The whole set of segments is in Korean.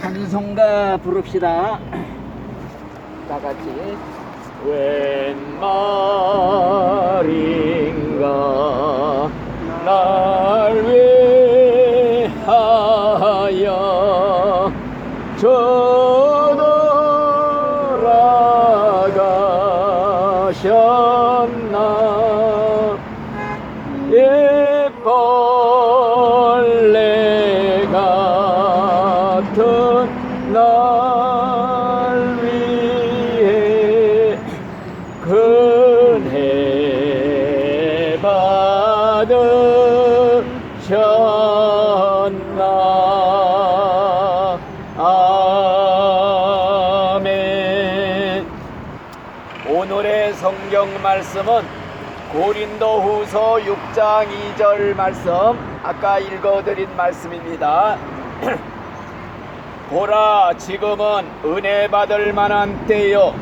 찬송가 부릅시다. 다 같이. 웬 말인가 날 위하여 저돌아가셨나. 벌레 같은 날 위해 은혜 받으셨나. 아멘. 오늘의 성경 말씀은 고린도후서 6장 2절 말씀, 아까 읽어드린 말씀입니다. 보라, 지금은 은혜 받을 만한 때요,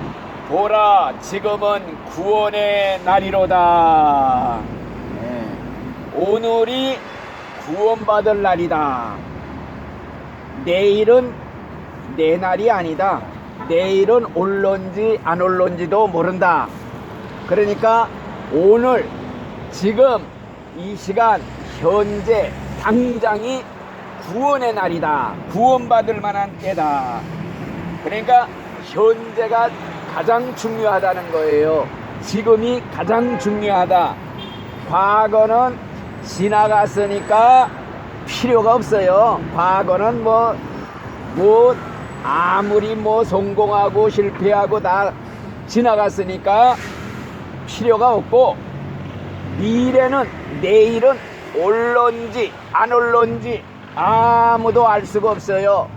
보라, 지금은 구원의 날이로다. 오늘이 구원받을 날이다. 내일은 내 날이 아니다. 내일은 올런지 안 올런지도 모른다. 그러니까 오늘, 지금, 이 시간, 현재, 당장이 구원의 날이다. 구원받을 만한 때다. 그러니까 현재가 가장 중요하다는 거예요. 지금이 가장 중요하다. 과거는 지나갔으니까 필요가 없어요. 과거는 아무리 성공하고 실패하고 다 지나갔으니까 필요가 없고, 미래는, 내일은 올런지 안 올런지 아무도 알 수가 없어요.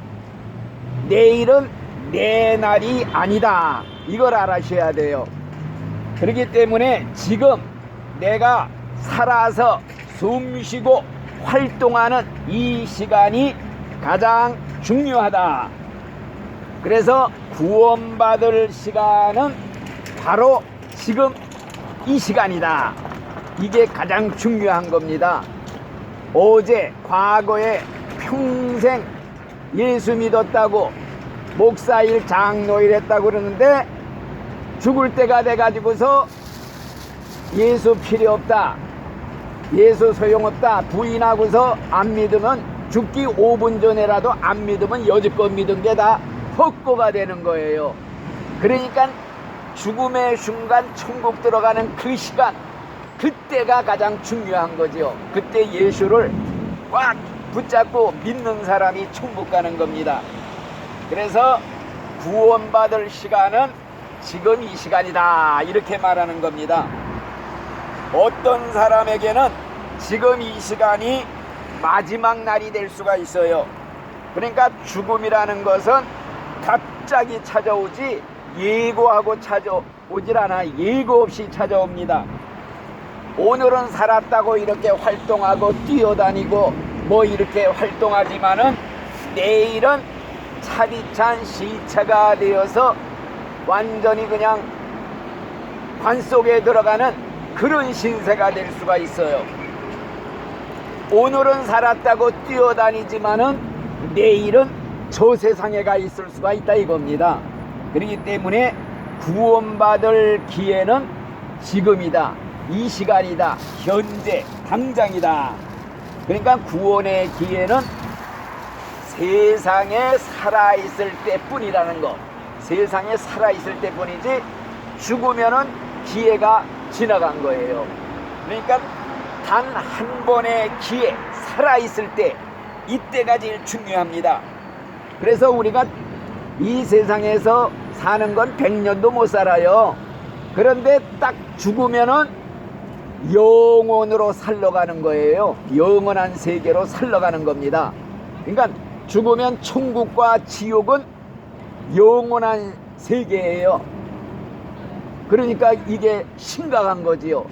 내일은 내 날이 아니다. 이걸 알아셔야 돼요. 그렇기 때문에 지금 내가 살아서 숨쉬고 활동하는 이 시간이 가장 중요하다. 그래서 구원받을 시간은 바로 지금 이 시간이다. 이게 가장 중요한 겁니다. 어제, 과거에 평생 예수 믿었다고 목사일, 장로일 했다고 그러는데 죽을 때가 돼가지고서 예수 필요 없다, 예수 소용없다 부인하고서 안 믿으면, 죽기 5분 전에라도 안 믿으면 여지껏 믿은 게 다 헛고가 되는 거예요. 그러니까 죽음의 순간 천국 들어가는 그 시간, 그때가 가장 중요한 거죠. 그때 예수를 꽉 붙잡고 믿는 사람이 천국 가는 겁니다. 그래서 구원받을 시간은 지금 이 시간이다, 이렇게 말하는 겁니다. 어떤 사람에게는 지금 이 시간이 마지막 날이 될 수가 있어요. 그러니까 죽음이라는 것은 갑자기 찾아오지 예고하고 찾아오질 않아. 예고 없이 찾아옵니다. 오늘은 살았다고 이렇게 활동하고 뛰어다니고 이렇게 활동하지만은 내일은 차디찬 시체가 되어서 완전히 그냥 관 속에 들어가는 그런 신세가 될 수가 있어요. 오늘은 살았다고 뛰어다니지만은 내일은 저 세상에 가 있을 수가 있다 이겁니다. 그렇기 때문에 구원받을 기회는 지금이다, 이 시간이다, 현재 당장이다. 그러니까 구원의 기회는 세상에 살아있을 때뿐이라는 거. 세상에 살아있을 때뿐이지 죽으면은 기회가 지나간 거예요. 그러니까 단 한 번의 기회, 살아있을 때, 이때가 제일 중요합니다. 그래서 우리가 이 세상에서 사는 건 100년도 못 살아요. 그런데 딱 죽으면은 영원으로 살러가는 거예요. 영원한 세계로 살러가는 겁니다. 그러니까 죽으면 천국과 지옥은 영원한 세계예요. 그러니까 이게 심각한 거지요.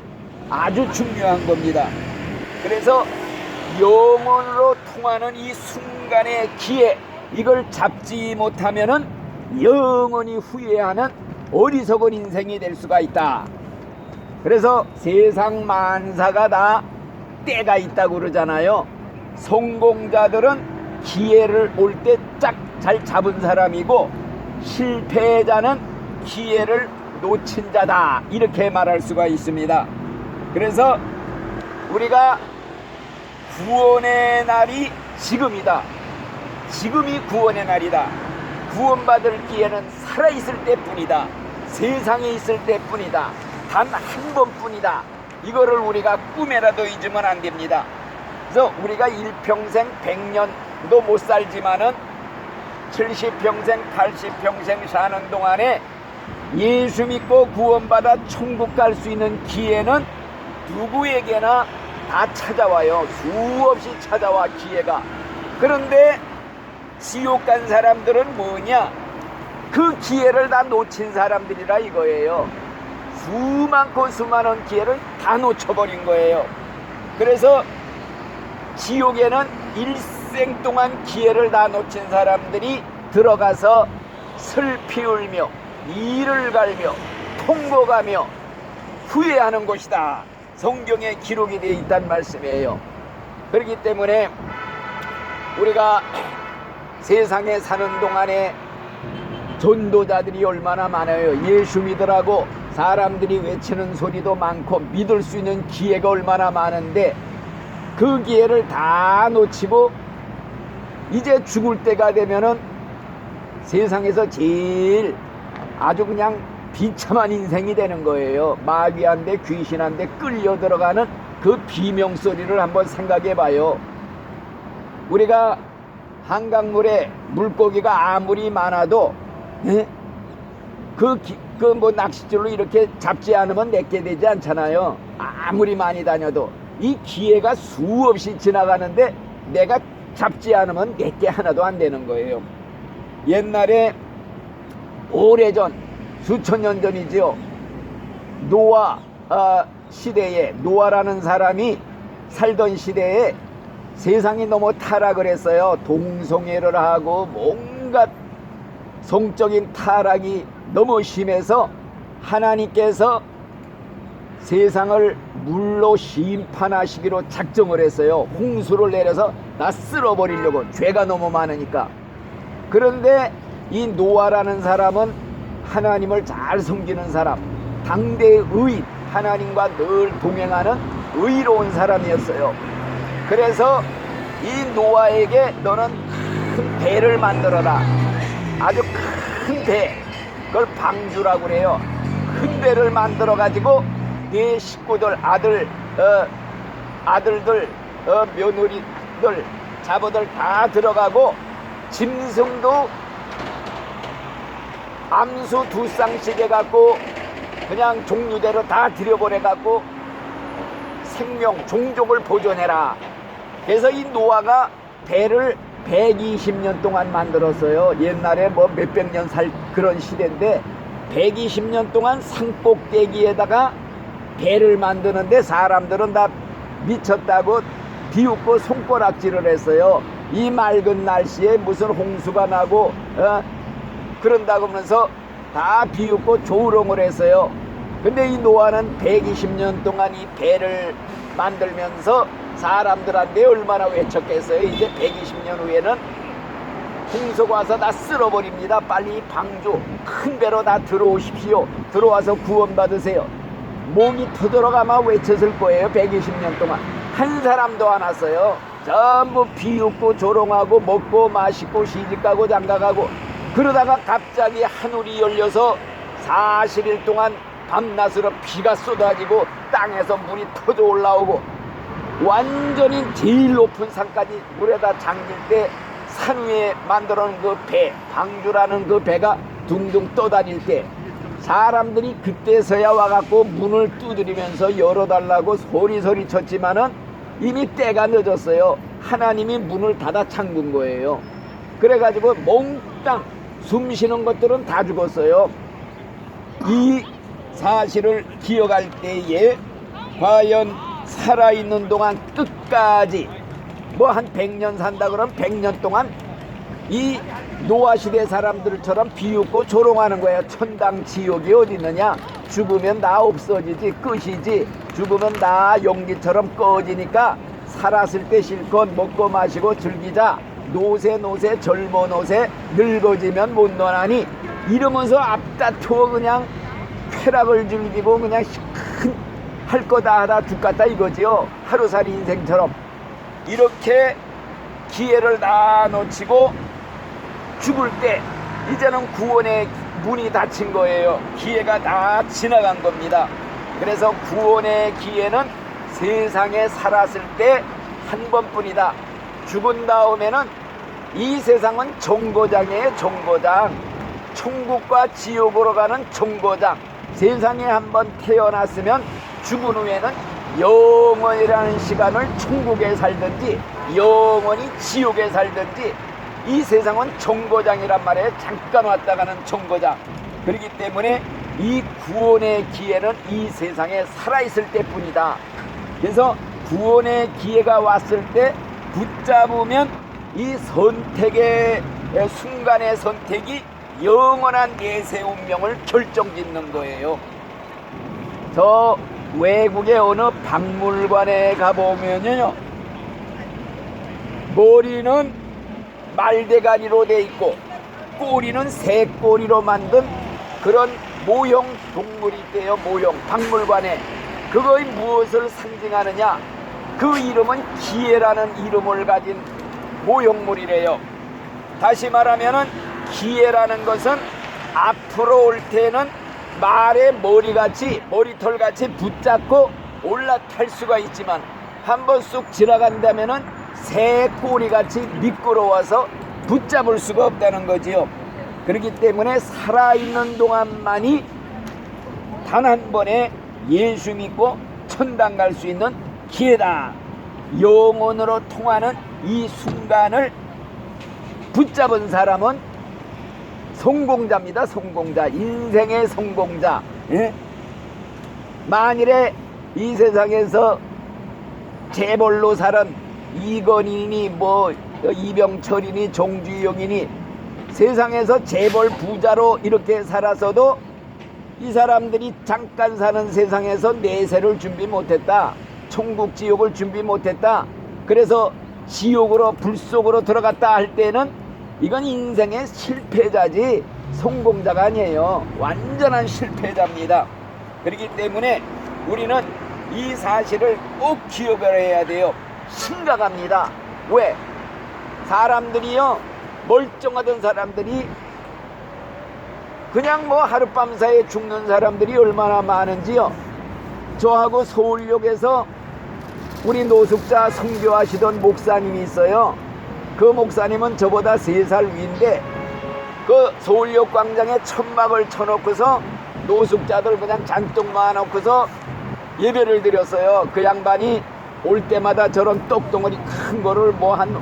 아주 중요한 겁니다. 그래서 영원으로 통하는 이 순간의 기회, 이걸 잡지 못하면은 영원히 후회하는 어리석은 인생이 될 수가 있다. 그래서 세상 만사가 다 때가 있다고 그러잖아요. 성공자들은 기회를 올 때 짝 잘 잡은 사람이고, 실패자는 기회를 놓친 자다, 이렇게 말할 수가 있습니다. 그래서 우리가 구원의 날이 지금이다. 지금이 구원의 날이다. 구원받을 기회는 살아있을 때뿐이다. 세상에 있을 때뿐이다. 단 한 번뿐이다. 이거를 우리가 꿈에라도 잊으면 안 됩니다. 그래서 우리가 일평생 100년도 못 살지만은 70평생 80평생 사는 동안에 예수 믿고 구원받아 천국 갈 수 있는 기회는 누구에게나 다 찾아와요. 수없이 찾아와, 기회가. 그런데 지옥 간 사람들은 뭐냐? 그 기회를 다 놓친 사람들이라 이거예요. 수많고 수많은 기회를 다 놓쳐버린 거예요. 그래서 지옥에는 일생 동안 기회를 다 놓친 사람들이 들어가서 슬피 울며 이를 갈며 통곡하며 후회하는 곳이다. 성경에 기록이 되어 있다는 말씀이에요. 그렇기 때문에 우리가 세상에 사는 동안에 전도자들이 얼마나 많아요. 예수 믿으라고 사람들이 외치는 소리도 많고 믿을 수 있는 기회가 얼마나 많은데, 그 기회를 다 놓치고 이제 죽을 때가 되면은 세상에서 제일 아주 그냥 비참한 인생이 되는 거예요. 마귀한테 귀신한테 끌려 들어가는 그 비명소리를 한번 생각해 봐요. 우리가 한강물에 물고기가 아무리 많아도 뭐 낚싯줄로 이렇게 잡지 않으면 내게 되지 않잖아요. 아무리 많이 다녀도 이 기회가 수없이 지나가는데 내가 잡지 않으면 내게 하나도 안 되는 거예요. 옛날에 오래전, 수천 년 전이지요. 노아 시대에, 노아라는 사람이 살던 시대에 세상이 너무 타락을 했어요. 동성애를 하고 뭔가 성적인 타락이 너무 심해서 하나님께서 세상을 물로 심판하시기로 작정을 했어요. 홍수를 내려서 다 쓸어버리려고, 죄가 너무 많으니까. 그런데 이 노아라는 사람은 하나님을 잘 섬기는 사람, 당대의 의인, 하나님과 늘 동행하는 의로운 사람이었어요. 그래서 이 노아에게 너는 큰 배를 만들어라. 아주 큰 배, 그걸 방주라고 그래요. 큰 배를 만들어 가지고 네 식구들, 아들들, 며느리들, 자보들 다 들어가고, 짐승도 암수 2쌍씩 해갖고 그냥 종류대로 다 들여보내갖고 생명, 종족을 보존해라. 그래서 이 노아가 배를 120년 동안 만들었어요. 옛날에 뭐 몇백 년 살 그런 시대인데 120년 동안 산꼭대기에다가 배를 만드는데 사람들은 다 미쳤다고 비웃고 손가락질을 했어요. 이 맑은 날씨에 무슨 홍수가 나고 그런다고 하면서 다 비웃고 조롱을 했어요. 근데 이 노아는 120년 동안 이 배를 만들면서 사람들한테 얼마나 외쳤겠어요. 이제 120년 후에는 홍수가 와서 다 쓸어버립니다. 빨리 방주 큰 배로 다 들어오십시오. 들어와서 구원받으세요. 목이 터져가마 외쳤을 거예요. 120년 동안 한 사람도 안 왔어요. 전부 비웃고 조롱하고 먹고 마시고 시집가고 장가가고, 그러다가 갑자기 하늘이 열려서 40일 동안 밤낮으로 비가 쏟아지고 땅에서 물이 터져 올라오고, 완전히 제일 높은 산까지 물에다 잠길 때 산 위에 만들어 놓은 그 배, 방주라는 그 배가 둥둥 떠다닐 때 사람들이 그때서야 와갖고 문을 두드리면서 열어달라고 소리소리 쳤지만은 이미 때가 늦었어요. 하나님이 문을 닫아 잠근 거예요. 그래가지고 몽땅 숨쉬는 것들은 다 죽었어요. 이 사실을 기억할 때에 과연 살아있는 동안 끝까지 뭐 한 100년 산다 그러면 100년 동안 이 노아시대 사람들처럼 비웃고 조롱하는 거예요. 천당 지옥이 어디 있느냐, 죽으면 다 없어지지, 끝이지, 죽으면 다 용기처럼 꺼지니까 살았을 때 실컷 먹고 마시고 즐기자, 노세 젊어 노세 늙어지면 못 노나니 이러면서 앞다투어 그냥 쾌락을 즐기고 그냥 할 거다 하다 죽겠다 이거지요. 하루살이 인생처럼 이렇게 기회를 다 놓치고 죽을 때 이제는 구원의 문이 닫힌 거예요. 기회가 다 지나간 겁니다. 그래서 구원의 기회는 세상에 살았을 때 한 번뿐이다. 죽은 다음에는 이 세상은 정거장이에요. 정거장. 천국과 지옥으로 가는 정거장. 세상에 한번 태어났으면 죽은 후에는 영원이라는 시간을 천국에 살든지 영원히 지옥에 살든지 이 세상은 정거장이란 말이에요. 잠깐 왔다 가는 정거장. 그렇기 때문에 이 구원의 기회는 이 세상에 살아있을 때뿐이다. 그래서 구원의 기회가 왔을 때 붙잡으면 이 선택의 순간의 선택이 영원한 내세 운명을 결정짓는 거예요. 저 외국의 어느 박물관에 가보면요, 머리는 말대가리로 돼 있고 꼬리는 새꼬리로 만든 그런 모형 동물이 있대요. 모형 박물관에. 그거의 무엇을 상징하느냐, 그 이름은 기회라는 이름을 가진 모형물이래요. 다시 말하면은 기회라는 것은 앞으로 올 때는 말의 머리털같이 붙잡고 올라탈 수가 있지만 한번 쑥 지나간다면은 새 꼬리같이 미끄러워서 붙잡을 수가 없다는 거지요. 그렇기 때문에 살아있는 동안만이 단 한 번에 예수 믿고 천당 갈 수 있는 기회다. 영혼으로 통하는 이 순간을 붙잡은 사람은 성공자입니다. 성공자. 인생의 성공자. 예? 만일에 이 세상에서 재벌로 살은 이건희니 뭐 이병철이니 정주영이니 세상에서 재벌 부자로 이렇게 살아서도 이 사람들이 잠깐 사는 세상에서 내세를 준비 못했다. 천국 지옥을 준비 못했다. 그래서 지옥으로 불속으로 들어갔다 할 때는 이건 인생의 실패자지 성공자가 아니에요. 완전한 실패자입니다. 그렇기 때문에 우리는 이 사실을 꼭 기억을 해야 돼요. 심각합니다. 왜? 사람들이요, 멀쩡하던 사람들이 그냥 뭐 하룻밤 사이에 죽는 사람들이 얼마나 많은지요. 저하고 서울역에서 우리 노숙자 선교하시던 목사님이 있어요. 그 목사님은 저보다 3살 위인데 그 서울역 광장에 천막을 쳐놓고서 노숙자들 그냥 잔뜩 모아놓고서 예배를 드렸어요. 그 양반이 올 때마다 저런 떡덩어리 큰 거를 뭐 한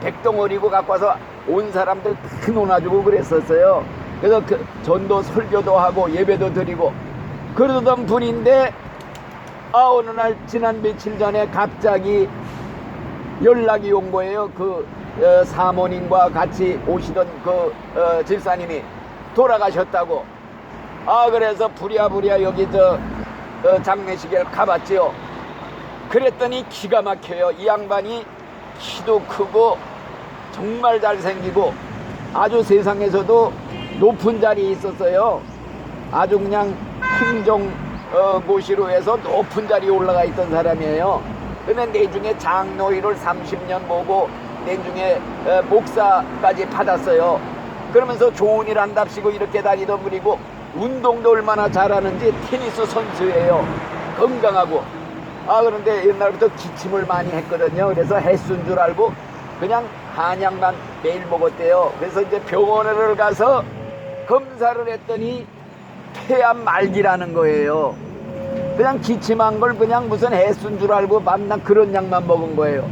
100덩어리고 갖고 와서 온 사람들 다 논아주고 그랬었어요. 그래서 그 전도 설교도 하고 예배도 드리고 그러던 분인데 어느 날 지난 며칠 전에 갑자기 연락이 온 거예요. 그 사모님과 같이 오시던 그 집사님이 돌아가셨다고. 그래서 부랴부랴 여기 장례식에 가봤지요. 그랬더니 기가 막혀요. 이 양반이 키도 크고 정말 잘생기고 아주 세상에서도 높은 자리에 있었어요. 아주 그냥 행정고시로 해서 높은 자리에 올라가 있던 사람이에요. 그러면 내중에 장로일을 30년 보고 내중에 목사까지 받았어요. 그러면서 좋은 일 한답시고 이렇게 다니던 분이고 운동도 얼마나 잘하는지 테니스 선수예요. 건강하고. 그런데 옛날부터 기침을 많이 했거든요. 그래서 햇순 줄 알고 그냥 한약만 매일 먹었대요. 그래서 이제 병원을 가서 검사를 했더니 폐암 말기라는 거예요. 그냥 기침한 걸 그냥 무슨 햇순 줄 알고 만난 그런 약만 먹은 거예요.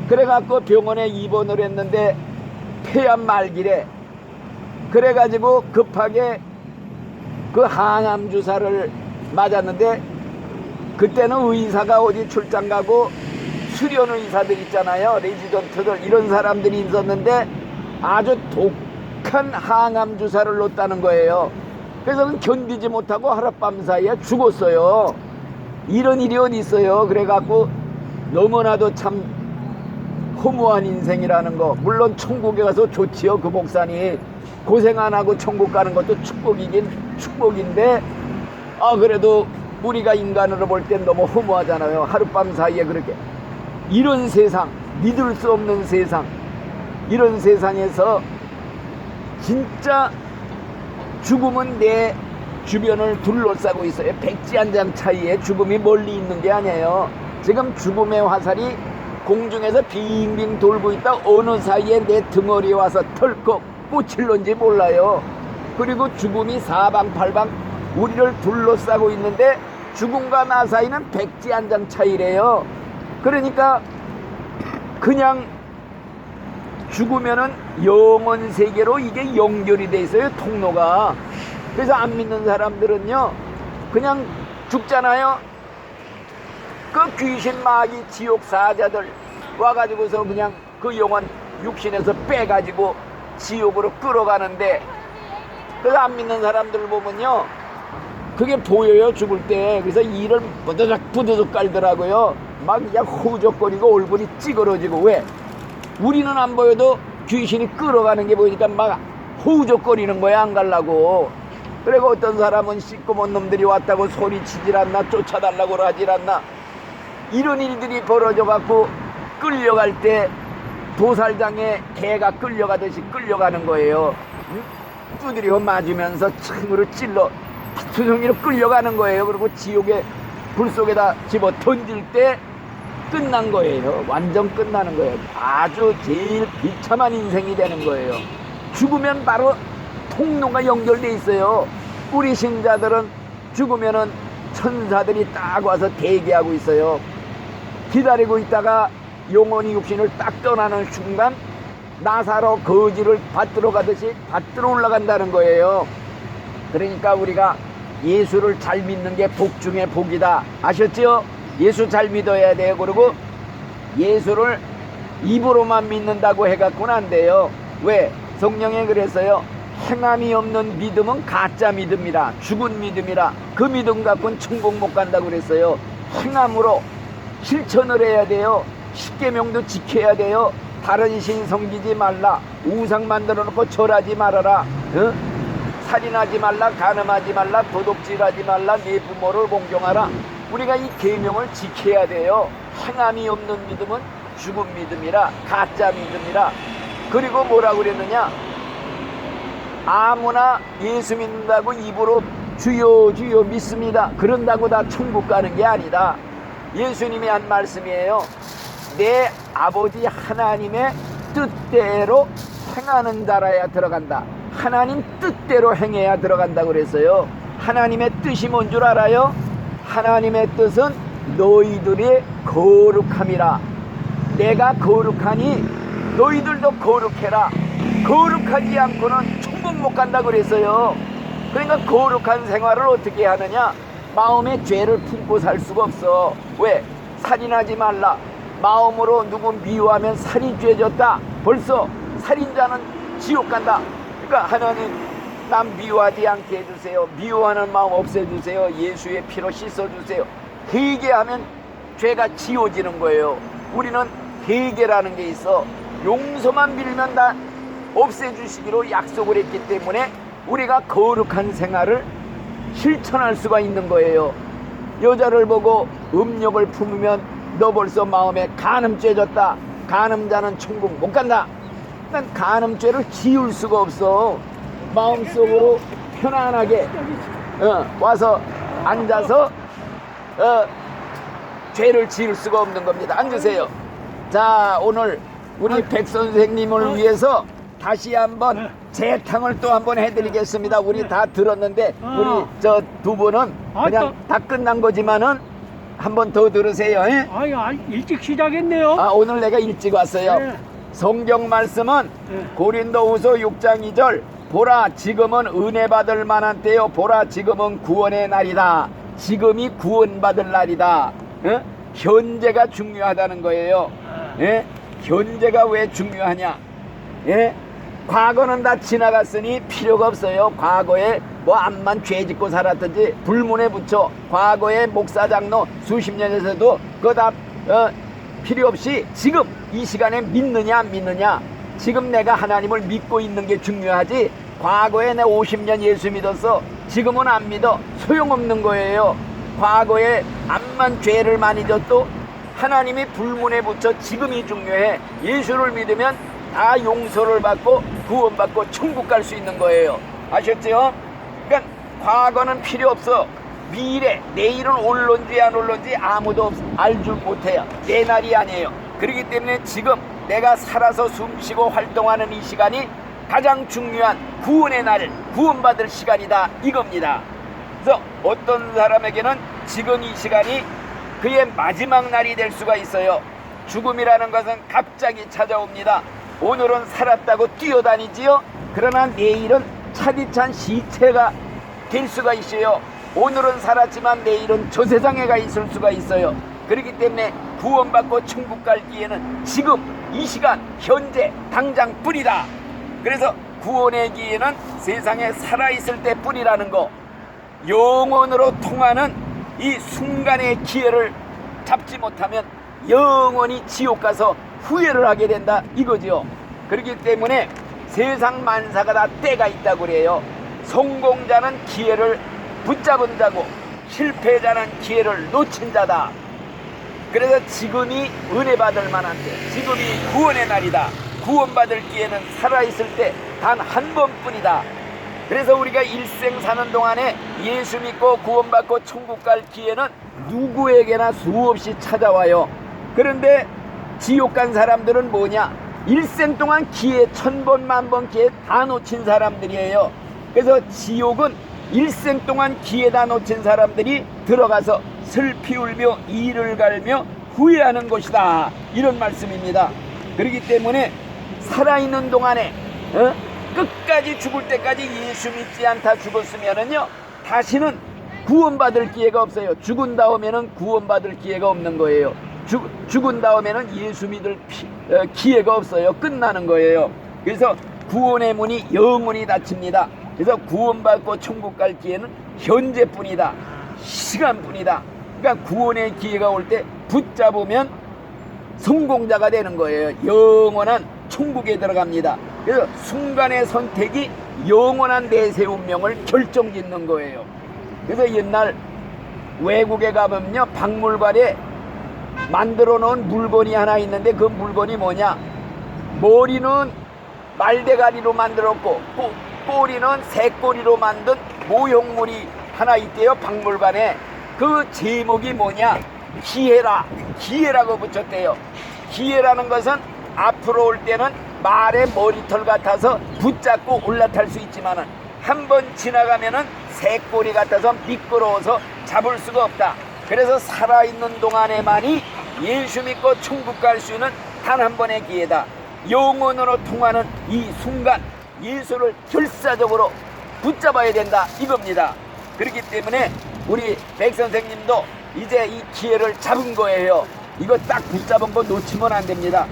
그래갖고 병원에 입원을 했는데 폐암 말기래. 그래가지고 급하게 그 항암 주사를 맞았는데 그때는 의사가 어디 출장 가고 수련 의사들 있잖아요. 레지던트들 이런 사람들이 있었는데 아주 독한 항암 주사를 놓았다는 거예요. 그래서 견디지 못하고 하룻밤 사이에 죽었어요. 이런 일이 어디 있어요. 그래갖고 너무나도 참 허무한 인생이라는 거. 물론 천국에 가서 좋지요. 그 목사님 고생 안 하고 천국 가는 것도 축복이긴 축복인데, 그래도 우리가 인간으로 볼 땐 너무 허무하잖아요. 하룻밤 사이에 그렇게. 이런 세상, 믿을 수 없는 세상, 이런 세상에서 진짜 죽음은 내 주변을 둘러싸고 있어요. 백지 한 장 차이에 죽음이 멀리 있는 게 아니에요. 지금 죽음의 화살이 공중에서 빙빙 돌고 있다. 어느 사이에 내 등허리에 와서 털컥 꽂힐런지 몰라요. 그리고 죽음이 사방팔방 우리를 둘러싸고 있는데 죽음과 나 사이는 백지 한 장 차이래요. 그러니까 그냥 죽으면은 영원 세계로 이게 연결이 돼 있어요. 통로가. 그래서 안 믿는 사람들은요, 그냥 죽잖아요. 그 귀신 마귀 지옥 사자들 와가지고서 그냥 그 영혼 육신에서 빼가지고 지옥으로 끌어가는데, 그래서 안 믿는 사람들 보면요, 그게 보여요. 죽을 때. 그래서 이를 부드덕 깔더라고요. 막 그냥 호적거리고 얼굴이 찌그러지고. 왜? 우리는 안 보여도 귀신이 끌어가는 게 보이니까 막 호적거리는 거야. 안 가려고. 그리고 어떤 사람은 시꺼먼 놈들이 왔다고 소리치질 않나, 쫓아달라고 하질 않나. 이런 일들이 벌어져 갖고 끌려갈 때 도살장에 개가 끌려가듯이 끌려가는 거예요. 두드려 맞으면서 창으로 찔러 투성이로 끌려가는 거예요. 그리고 지옥의 불 속에다 집어 던질 때 끝난 거예요. 완전 끝나는 거예요. 아주 제일 비참한 인생이 되는 거예요. 죽으면 바로 통로가 연결돼 있어요. 우리 신자들은 죽으면은 천사들이 딱 와서 대기하고 있어요. 기다리고 있다가 영혼이 육신을 딱 떠나는 순간 나사로 거지를 받들어 가듯이 받들어 올라간다는 거예요. 그러니까 우리가 예수를 잘 믿는 게 복 중에 복이다. 아셨죠? 예수 잘 믿어야 돼요. 그리고 예수를 입으로만 믿는다고 해갖고는 안 돼요. 왜? 성령에 그랬어요. 행함이 없는 믿음은 가짜 믿음이라, 죽은 믿음이라. 그 믿음 갖고는 천국 못 간다고 그랬어요. 행함으로 실천을 해야 돼요. 십계명도 지켜야 돼요. 다른 신 섬기지 말라, 우상 만들어 놓고 절하지 말아라, 살인하지 말라, 간음하지 말라, 도둑질하지 말라, 네 부모를 공경하라. 우리가 이 계명을 지켜야 돼요. 행함이 없는 믿음은 죽은 믿음이라, 가짜 믿음이라. 그리고 뭐라고 그랬느냐, 아무나 예수 믿는다고 입으로 주여 주여 믿습니다 그런다고 다 천국 가는 게 아니다. 예수님이 한 말씀이에요. 내 아버지 하나님의 뜻대로 행하는 자라야 들어간다. 하나님 뜻대로 행해야 들어간다고 그랬어요. 하나님의 뜻이 뭔 줄 알아요? 하나님의 뜻은 너희들의 거룩함이라. 내가 거룩하니 너희들도 거룩해라. 거룩하지 않고는 천국 못 간다고 그랬어요. 그러니까 거룩한 생활을 어떻게 하느냐, 마음에 죄를 품고 살 수가 없어. 왜? 살인하지 말라. 마음으로 누구 미워하면 살이 죄졌다. 벌써 살인자는 지옥 간다. 그러니까 하나님, 남 미워하지 않게 해주세요. 미워하는 마음 없애주세요. 예수의 피로 씻어주세요. 회개하면 죄가 지워지는 거예요. 우리는 회개라는 게 있어. 용서만 빌면 다 없애주시기로 약속을 했기 때문에 우리가 거룩한 생활을 실천할 수가 있는 거예요. 여자를 보고 음욕을 품으면 너 벌써 마음에 간음죄 졌다. 간음자는 천국 못 간다. 난 간음죄를 지울 수가 없어. 마음속으로 편안하게 와서 앉아서 죄를 지을 수가 없는 겁니다. 앉으세요. 자, 오늘 우리 백 선생님을 위해서 다시 한번 재탕을 또 한번 해드리겠습니다. 우리 다 들었는데 우리 저 두 분은 그냥 다 끝난 거지만은 한번 더 들으세요. 예? 일찍 시작했네요. 오늘 내가 일찍 왔어요. 네. 성경 말씀은 네. 고린도후서 6장 2절, 보라 지금은 은혜 받을 만한 때요, 보라 지금은 구원의 날이다. 지금이 구원받을 날이다. 예? 현재가 중요하다는 거예요. 예? 현재가 왜 중요하냐? 예? 과거는 다 지나갔으니 필요가 없어요. 과거에 뭐 암만 죄 짓고 살았든지 불문에 붙여 과거의 목사 장로 수십 년에서도 그거 다 필요 없이 지금 이 시간에 믿느냐 안 믿느냐, 지금 내가 하나님을 믿고 있는 게 중요하지, 과거에 내 50년 예수 믿었어 지금은 안 믿어, 소용없는 거예요. 과거에 암만 죄를 많이 졌도 하나님이 불문에 붙여 지금이 중요해. 예수를 믿으면 다 용서를 받고 구원받고 천국 갈 수 있는 거예요. 아셨죠? 그러니까 과거는 필요 없어. 미래, 내일은 올런지 안 올런지 아무도 알 줄 못해요. 내 날이 아니에요. 그렇기 때문에 지금 내가 살아서 숨쉬고 활동하는 이 시간이 가장 중요한 구원의 날, 구원받을 시간이다 이겁니다. 그래서 어떤 사람에게는 지금 이 시간이 그의 마지막 날이 될 수가 있어요. 죽음이라는 것은 갑자기 찾아옵니다. 오늘은 살았다고 뛰어다니지요. 그러나 내일은 차디찬 시체가 될 수가 있어요. 오늘은 살았지만 내일은 저 세상에 가 있을 수가 있어요. 그렇기 때문에 구원받고 천국 갈 기회는 지금 이 시간 현재 당장 뿐이다. 그래서 구원의 기회는 세상에 살아있을 때 뿐이라는 거, 영원으로 통하는 이 순간의 기회를 잡지 못하면 영원히 지옥 가서 후회를 하게 된다 이거죠. 그렇기 때문에 세상 만사가 다 때가 있다고 그래요. 성공자는 기회를 붙잡은 자고 실패자는 기회를 놓친 자다. 그래서 지금이 은혜 받을 만한 때, 지금이 구원의 날이다. 구원받을 기회는 살아있을 때 단 한 번뿐이다. 그래서 우리가 일생 사는 동안에 예수 믿고 구원받고 천국 갈 기회는 누구에게나 수없이 찾아와요. 그런데 지옥 간 사람들은 뭐냐? 일생 동안 기회 1000번 만번 기회 다 놓친 사람들이에요. 그래서 지옥은 일생 동안 기회 다 놓친 사람들이 들어가서 슬피 울며 이를 갈며 후회하는 곳이다, 이런 말씀입니다. 그렇기 때문에 살아있는 동안에 끝까지 죽을 때까지 예수 믿지 않다 죽었으면은요 다시는 구원받을 기회가 없어요. 죽은 다음에는 구원받을 기회가 없는 거예요. 죽은 다음에는 예수 믿을 기회가 없어요. 끝나는 거예요. 그래서 구원의 문이 영원히 닫힙니다. 그래서 구원받고 천국 갈 기회는 현재뿐이다, 시간뿐이다. 그러니까 구원의 기회가 올 때 붙잡으면 성공자가 되는 거예요. 영원한 천국에 들어갑니다. 그래서 순간의 선택이 영원한 내세 운명을 결정짓는 거예요. 그래서 옛날 외국에 가보면요, 박물관에 만들어 놓은 물건이 하나 있는데 그 물건이 뭐냐? 머리는 말대가리로 만들었고 꼬리는 새꼬리로 만든 모형물이 하나 있대요, 박물관에. 그 제목이 뭐냐? 기회라, 기회라고 붙였대요. 기회라는 것은 앞으로 올 때는 말의 머리털 같아서 붙잡고 올라탈 수 있지만은 한번 지나가면은 새꼬리 같아서 미끄러워서 잡을 수가 없다. 그래서 살아있는 동안에만이 예수 믿고 천국 갈 수 있는 단 한 번의 기회다. 영원으로 통하는 이 순간 예수를 결사적으로 붙잡아야 된다 이겁니다. 그렇기 때문에 우리 백 선생님도 이제 이 기회를 잡은 거예요. 이거 딱 붙잡은 거 놓치면 안 됩니다.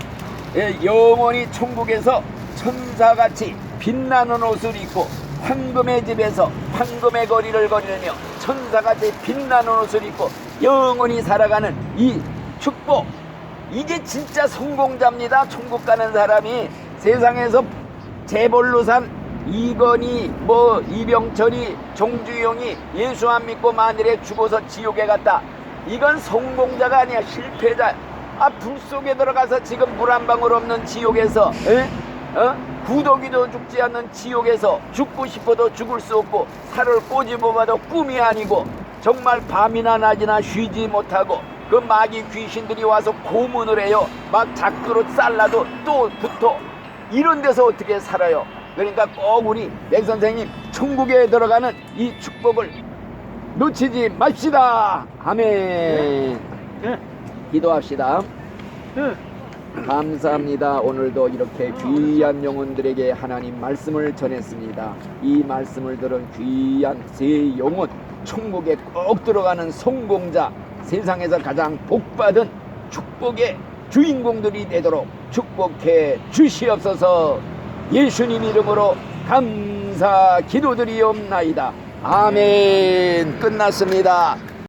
영원히 천국에서 천사같이 빛나는 옷을 입고 황금의 집에서 황금의 거리를 거닐며 천사같이 빛나는 옷을 입고 영원히 살아가는 이 축복, 이게 진짜 성공자입니다. 천국 가는 사람이. 세상에서 재벌로 산 이건희, 이병철이, 정주영이 예수 안 믿고 만일에 죽어서 지옥에 갔다, 이건 성공자가 아니야, 실패자. 불 속에 들어가서 지금 물 한 방울 없는 지옥에서, 구더기도 죽지 않는 지옥에서 죽고 싶어도 죽을 수 없고 살을 꼬집어봐도 꿈이 아니고 정말 밤이나 낮이나 쉬지 못하고 그 마귀 귀신들이 와서 고문을 해요. 막 자꾸로 잘라도 또 붙어. 이런 데서 어떻게 살아요? 그러니까 꼭 우리 백 선생님 천국에 들어가는 이 축복을 놓치지 맙시다. 아멘. 기도합시다. 감사합니다. 오늘도 이렇게 귀한 영혼들에게 하나님 말씀을 전했습니다. 이 말씀을 들은 귀한 세 영혼, 천국에 꼭 들어가는 성공자, 세상에서 가장 복받은 축복의 주인공들이 되도록 축복해 주시옵소서. 예수님 이름으로 감사 기도드리옵나이다. 아멘. 끝났습니다.